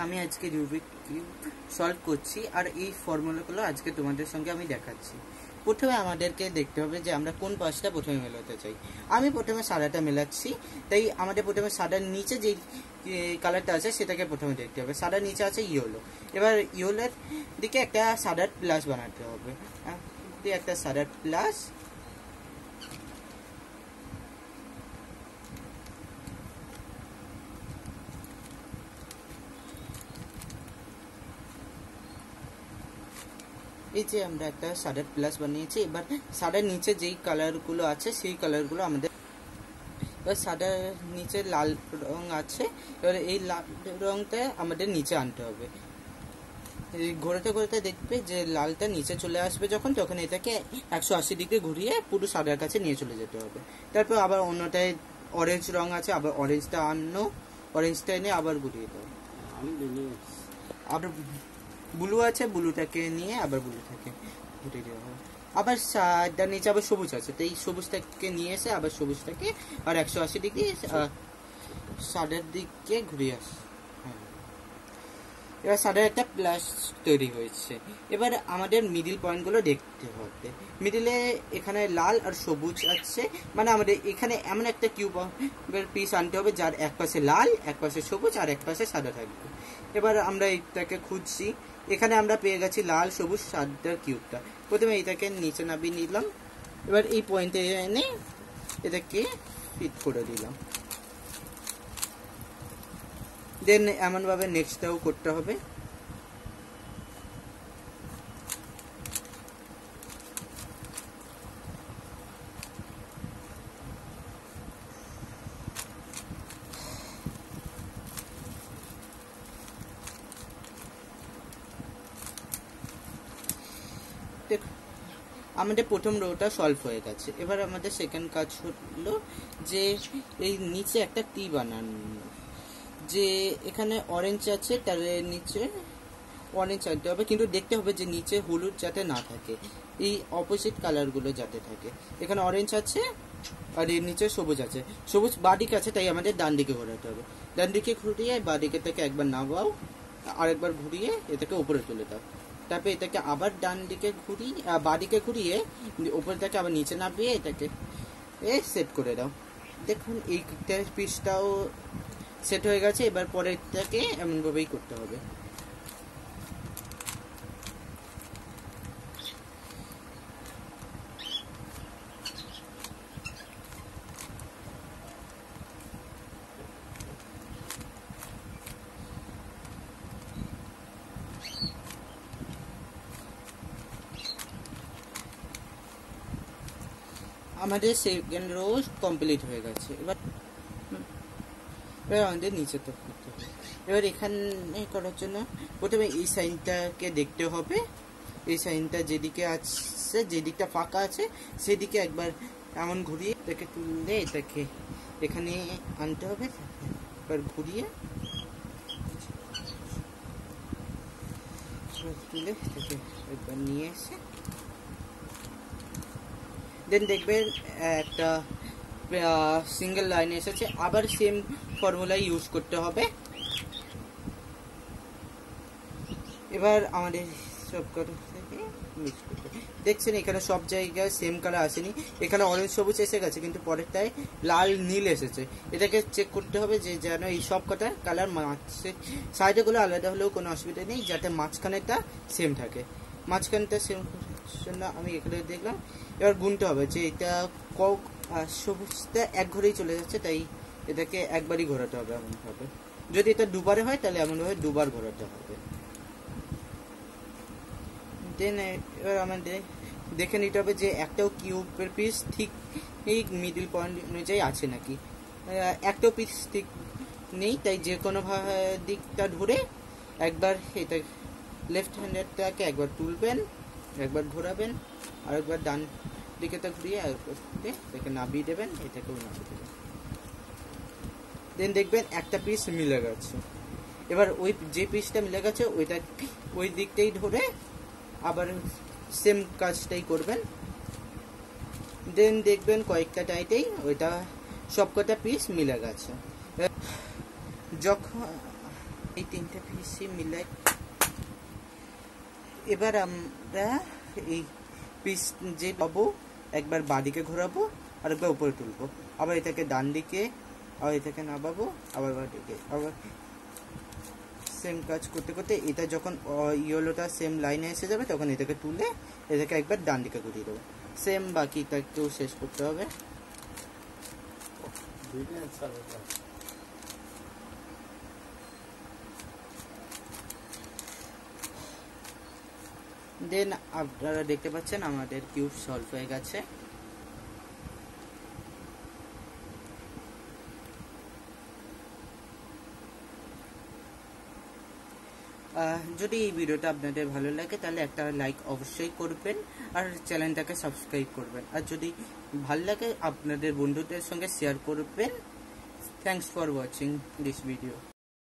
আমি আজকে Rubik cube solve করছি আর এই ফর্মুলাগুলো আজকে তোমাদের সঙ্গে আমি দেখাচ্ছি। প্রথমে আমাদেরকে দেখতে হবে যে আমরা কোন পাশটা প্রথমে মেলাতে চাই। আমি প্রথমে সাদাটা মেলাচ্ছি, তাই আমাদের প্রথমে সাদার নিচে যেই কালারটা আছে সেটাকে প্রথমে দেখতে হবে। সাদার নিচে আছে ইয়েলো, এবার ইয়েলোর দিকে একটা সাদার প্লাস বানাতে হবে। একটা সাদার প্লাস, এই যে আমরা একটা সাদার প্লাস বানিয়েছি। এবার সাদার নিচে যেই কালারগুলো আছে সেই কালারগুলো আমাদের, এবার সাদার নিচে লাল রং আছে, এবার এই লাল রংটা আমাদের নিচে আনতে হবে। ঘোরাতে ঘোরাতে দেখবে যে লালটা নিচে চলে আসবে যখন, তখন এটাকে 180 ডিগ্রি ঘুরিয়ে পুরো সাদার কাছে নিয়ে চলে যেতে হবে। তারপর আবার অন্যটায় অরেঞ্জ রং আছে, আবার অরেঞ্জটা আনো, অরেঞ্জটা এনে আবার ঘুরিয়ে দাও। আবার ব্লু আছে, ব্লুটাকে নিয়ে আবার ব্লুটাকে ঘুরিয়ে দেওয়া হবে। আবার সাদার নিচে আবার সবুজ আছে, তো এই সবুজটাকে নিয়ে এসে আবার সবুজটাকে আর 180 ডিগ্রি সাদার দিকে ঘুরিয়ে আসে। এবার সাদার একটা প্লাস তৈরি হয়েছে। এবার আমাদের মিডিল পয়েন্টগুলো দেখতে হবে। মিডিলে এখানে লাল আর সবুজ আছে, মানে আমাদের এখানে এমন একটা কিউবের পিস আনতে হবে যার এক পাশে লাল, এক পাশে সবুজ আর এক পাশে সাদা থাকবে। এবার আমরা এইটাকে খুঁজছি, এখানে আমরা পেয়ে গেছি লাল সবুজ সাদার কিউবটা। প্রথমে এইটাকে নিচে নামিয়ে নিলাম, এবার এই পয়েন্টে এনে এটাকে ফিট করে দিলাম। দেন এমনভাবে নেক্সটটাও করতে হবে। আমাদের প্রথম রোটা সলভ হয়ে গেছে। এবার আমাদের সেকেন্ড কাজ হলো যে এই নিচে একটা টি বানানো। যে এখানে অরেঞ্জ আছে, তার নিচে অরেঞ্জ আনতে হবে, কিন্তু দেখতে হবে যে নিচে হলুদ যাতে না থাকে, এই অপোজিট কালারগুলো যাতে থাকে। এখানে অরেঞ্জ আছে আর এর নিচে সবুজ আছে, সবুজ বাঁদিকে আছে, তাই আমাদের ডান দিকে ঘোরাতে হবে। ডান দিকে ঘুরিয়ে বাঁদিকে থেকে একবার নামাও, আরেকবার ঘুরিয়ে এটাকে উপরে তুলে দাও। তারপরে এটাকে আবার ডান দিকে ঘুরিয়ে বাঁদিকে ঘুরিয়ে উপরে থেকে আবার নিচে নামিয়ে এটাকে সেট করে দাও। দেখুন এই পিসটাও সেট হয়ে গেছে। এবার পরেরটাকে এমনভাবেই করতে হবে। আমাদের সেকেন্ড রো কমপ্লিট হয়ে গেছে। এবার আমাদের নিচে তো করতে হবে। এবার এখানে করার জন্য প্রথমে এই সাইনটাকে দেখতে হবে। এই সাইনটা যেদিকে আছে, যেদিকটা ফাঁকা আছে সেদিকে একবার এমন ঘুরিয়ে এটাকে তুলে এটাকে এখানে আনতে হবে। এবার ঘুরিয়ে তুলে এটাকে একবার নিয়ে এসে দেন দেখবেন একটা সিঙ্গেল লাইন এসেছে। আবার সেম ফর্মুলাই ইউজ করতে হবে। এবার আমাদের সব কটা মিক্স করতে দেখছেন এখানে সব জায়গায় সেম কালার আসেনি, এখানে অরেঞ্জ সবুজ এসে গেছে, কিন্তু পরেরটায় লাল নীল এসেছে। এটাকে চেক করতে হবে যে যেন এই সব কটা কালার সাইডেগুলো আলাদা হলেও কোনো অসুবিধা নেই, যাতে মাঝখানেটা সেম থাকে। মাঝখানটা সেম জন্য আমি এখানে দেখলাম। এবার গুনতে হবে যে এটা সবুজটা এক ঘরেই চলে যাচ্ছে, তাই এটাকে একবারই ঘোরাতে হবে এমনভাবে। যদি এটা দুবারে হয় তাহলে এমনভাবে দুবার ঘোরাতে হবে। দেন এবার আমাদের দেখে নিতে হবে যে একটাও কিউবের পিস ঠিক এই মিডিল পয়েন্ট অনুযায়ী আছে নাকি। একটাও পিস ঠিক নেই, তাই যে কোনো দিকটা ধরে একবার এটা লেফট হ্যান্ডেরটাকে একবার তুলবেন, একবার ঘোরাবেন, আর একবার ডান দিকেটা ঘুরিয়ে এটাকে নামিয়ে দেবেন, এটাকেও নামিয়ে দেবেন। দেন দেখবেন একটা পিস মিলে গেছে। এবার ওই যে পিসটা মিলে গেছে ওইটা ওই দিকটাই ধরে আবার সেম কাজটাই করবেন। দেন দেখবেন কয়েকটা টাইটেই ওইটা সবকটা পিস মিলে গেছে। যখন এই তিনটে পিসি মিলে এবার আমরা এই পিস যে পাবো একবার বাঁদিকে ঘোরাবো আর একবার উপরে তুলবো, আবার এটাকে ডান দিকে, আবার এটাকে নামাবো, আবার বাঁদিকে, আবার সেম কাজ করতে করতে এটা যখন ইয়েলোটা সেম লাইনে এসে যাবে তখন এটাকে তুলে এটাকে একবার ডান দিকে ঘুরিয়ে দেবো। সেম বাকিটা একটু শেষ করতে হবে। দেন আপনারা দেখতে পাচ্ছেন আমাদের কিউব সলভ হয়ে গেছে। যদি এই ভিডিওটা আপনাদের ভালো লাগে তাহলে একটা লাইক অবশ্যই করবেন আর চ্যানেলটাকে সাবস্ক্রাইব করবেন, আর যদি ভালো লাগে আপনাদের বন্ধুদের সঙ্গে শেয়ার করবেন। Thanks for watching this video.